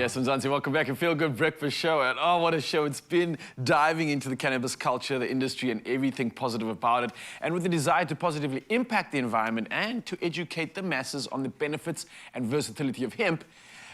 Yes, Mzansi, welcome back to Feel Good Breakfast Show. And oh, what a show. It's been diving into the cannabis culture, the industry, and everything positive about it. And with the desire to positively impact the environment and to educate the masses on the benefits and versatility of hemp,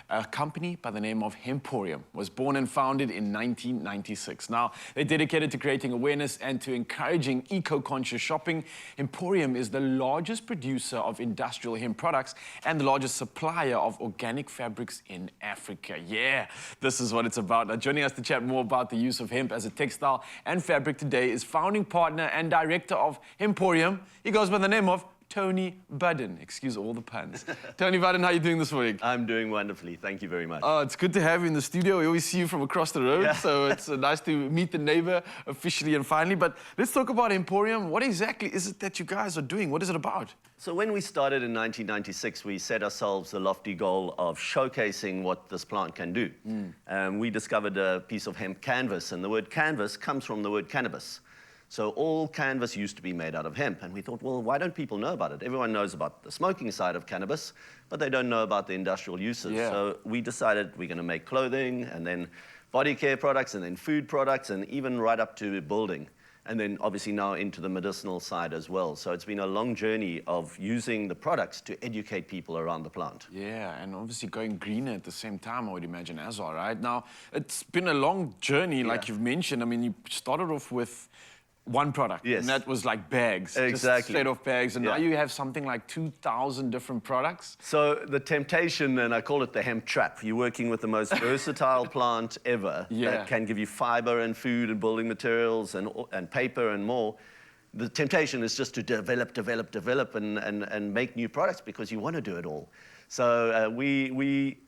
a company by the name of Hemporium was born and founded in 1996. Now, they're dedicated to creating awareness and to encouraging eco-conscious shopping. Hemporium is the largest producer of industrial hemp products and the largest supplier of organic fabrics in Africa. Yeah, this is what it's about. Now, joining us to chat more about the use of hemp as a textile and fabric today is founding partner and director of Hemporium. He goes by the name of Tony Budden. Excuse all the puns. Tony Budden, how are you doing this morning? I'm doing wonderfully. Thank you very much. Oh, it's good to have you in the studio. We always see you from across the road, so it's nice to meet the neighbor officially and finally. But let's talk about Hemporium. What exactly is it that you guys are doing? What is it about? So when we started in 1996, we set ourselves the lofty goal of showcasing what this plant can do. We discovered a piece of hemp canvas, and the word canvas comes from the word cannabis. So all canvas used to be made out of hemp, and we thought, well, why don't people know about it? Everyone knows about the smoking side of cannabis, but they don't know about the industrial uses. Yeah. So we decided we're going to make clothing, and then body care products, and then food products, and even right up to building. And then obviously now into the medicinal side as well. So it's been a long journey of using the products to educate people around the plant. Yeah, and obviously going greener at the same time, I would imagine as well, right? Now, it's been a long journey, like you've mentioned. I mean, you started off with one product, yes, and that was like bags, exactly, just straight off bags, and now you have something like 2,000 different products. So the temptation, and I call it the hemp trap, you're working with the most versatile plant ever that can give you fiber and food and building materials and paper and more. The temptation is just to develop and make new products because you want to do it all. So we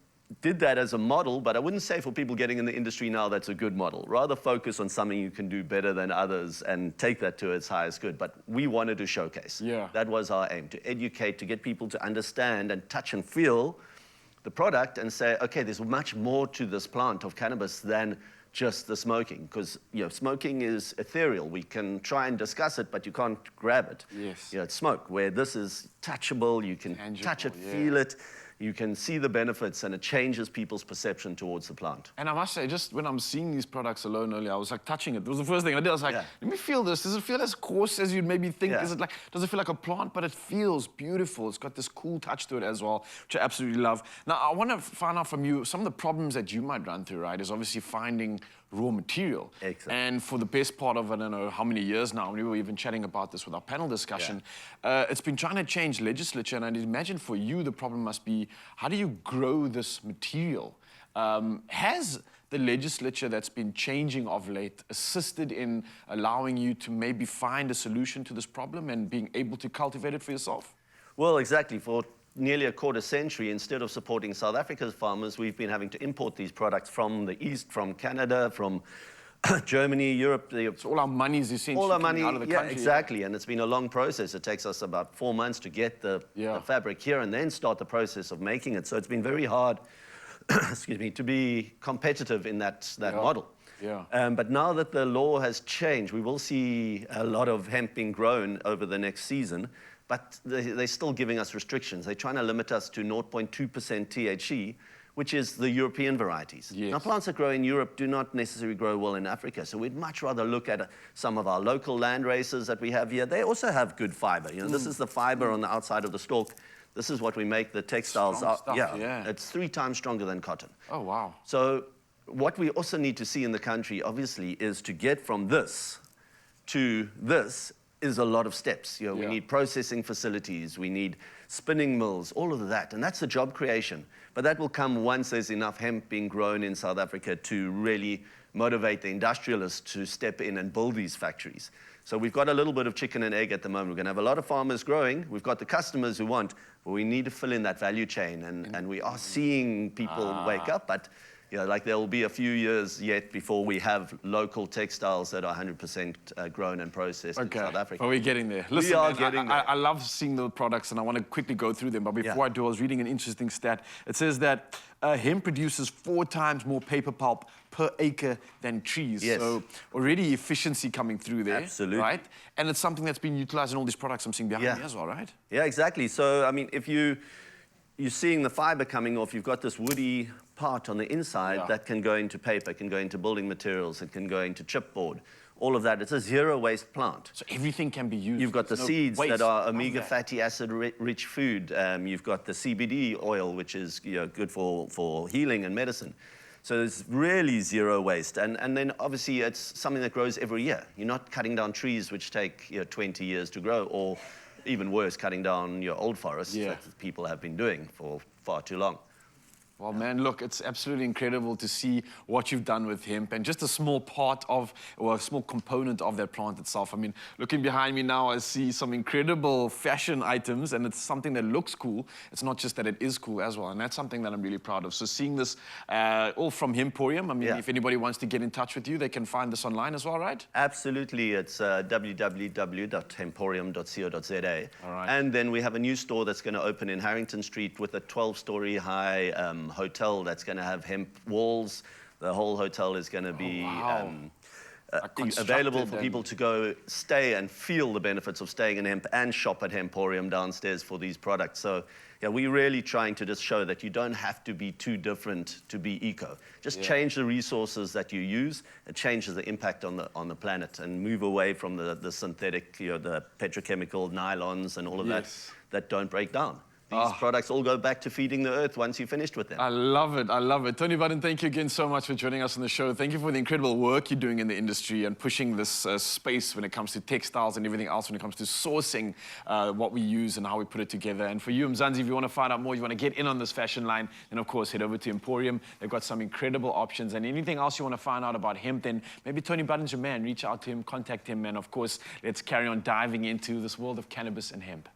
did that as a model, but I wouldn't say for people getting in the industry now that's a good model. Rather focus on something you can do better than others and take that to its highest good. But we wanted to showcase. That was our aim, to educate, to get people to understand and touch and feel the product and say, okay, there's much more to this plant of cannabis than just the smoking, because smoking is ethereal. We can try and discuss it, but you can't grab it. It's smoke, where this is touchable, you can touch it, feel it. You can see the benefits, and it changes people's perception towards the plant. And I must say, just when I'm seeing these products alone earlier, I was like touching it. It was the first thing I did. I was like, let me feel this. Does it feel as coarse as you'd maybe think? Is it like, does it feel like a plant? But it feels beautiful. It's got this cool touch to it as well, which I absolutely love. Now, I want to find out from you, some of the problems that you might run through, right, is obviously finding raw material. And for the best part of, I don't know how many years now, we were even chatting about this with our panel discussion, it's been trying to change legislature, and I'd imagine for you the problem must be, how do you grow this material? Has the legislature that's been changing of late assisted in allowing you to maybe find a solution to this problem and being able to cultivate it for yourself? Well, exactly. For nearly a quarter century, instead of supporting South Africa's farmers, we've been having to import these products from the East, from Canada, from Germany, Europe. So all our money is essentially all our money out of the country. Exactly, and it's been a long process. It takes us about 4 months to get the fabric here and then start the process of making it. So it's been very hard, excuse me, to be competitive in that model. But now that the law has changed, we will see a lot of hemp being grown over the next season, but they're still giving us restrictions. They're trying to limit us to 0.2% THC, which is the European varieties. Now, plants that grow in Europe do not necessarily grow well in Africa, so we'd much rather look at some of our local land races that we have here. They also have good fiber. This is the fiber on the outside of the stalk. This is what we make the textiles out. It's 3 times stronger than cotton. Oh, wow. So what we also need to see in the country, obviously, is to get from this to this is a lot of steps. We need processing facilities, we need spinning mills, all of that, and that's the job creation. But that will come once there's enough hemp being grown in South Africa to really motivate the industrialists to step in and build these factories. So we've got a little bit of chicken and egg at the moment. We're going to have a lot of farmers growing. We've got the customers who want, but we need to fill in that value chain, and we are seeing people wake up, but like there will be a few years yet before we have local textiles that are 100% grown and processed in South Africa. But we're getting there. Listen, we are getting there. I love seeing the products, and I want to quickly go through them. But before I do, I was reading an interesting stat. It says that hemp produces 4 times more paper pulp per acre than trees. So already efficiency coming through there. Absolutely. Right? And it's something that's been utilized in all these products I'm seeing behind me as well, right? Yeah, exactly. So, I mean, if you're seeing the fiber coming off, you've got this woody part on the inside that can go into paper, can go into building materials, it can go into chipboard. All of that. It's a zero-waste plant. So everything can be used. You've got the seeds that are omega fatty acid rich food. You've got the CBD oil, which is good for healing and medicine. So it's really zero waste. And then obviously it's something that grows every year. You're not cutting down trees which take 20 years to grow, or even worse, cutting down your old forests that people have been doing for far too long. Well, man, look, it's absolutely incredible to see what you've done with hemp, and just a small part of, or a small component of that plant itself. I mean, looking behind me now, I see some incredible fashion items, and it's something that looks cool. It's not just that it is cool as well, and that's something that I'm really proud of. So seeing this all from Hemporium, I mean, if anybody wants to get in touch with you, they can find this online as well, right? Absolutely. It's www.hemporium.co.za. All right. And then we have a new store that's going to open in Harrington Street with a 12-story high hotel that's going to have hemp walls. The whole hotel is going to be available for people to go stay and feel the benefits of staying in hemp, and shop at Hemporium downstairs for these products. So yeah, we're really trying to just show that you don't have to be too different to be eco. Just change the resources that you use. It changes the impact on the planet, and move away from the synthetic, the petrochemical nylons and all of that don't break down. These products all go back to feeding the earth once you're finished with them. I love it. I love it. Tony Budden, thank you again so much for joining us on the show. Thank you for the incredible work you're doing in the industry and pushing this space when it comes to textiles and everything else, when it comes to sourcing what we use and how we put it together. And for you, Mzansi, if you want to find out more, you want to get in on this fashion line, then of course head over to Emporium. They've got some incredible options. And anything else you want to find out about hemp, then maybe Tony Budden's your man. Reach out to him, contact him, and of course, let's carry on diving into this world of cannabis and hemp.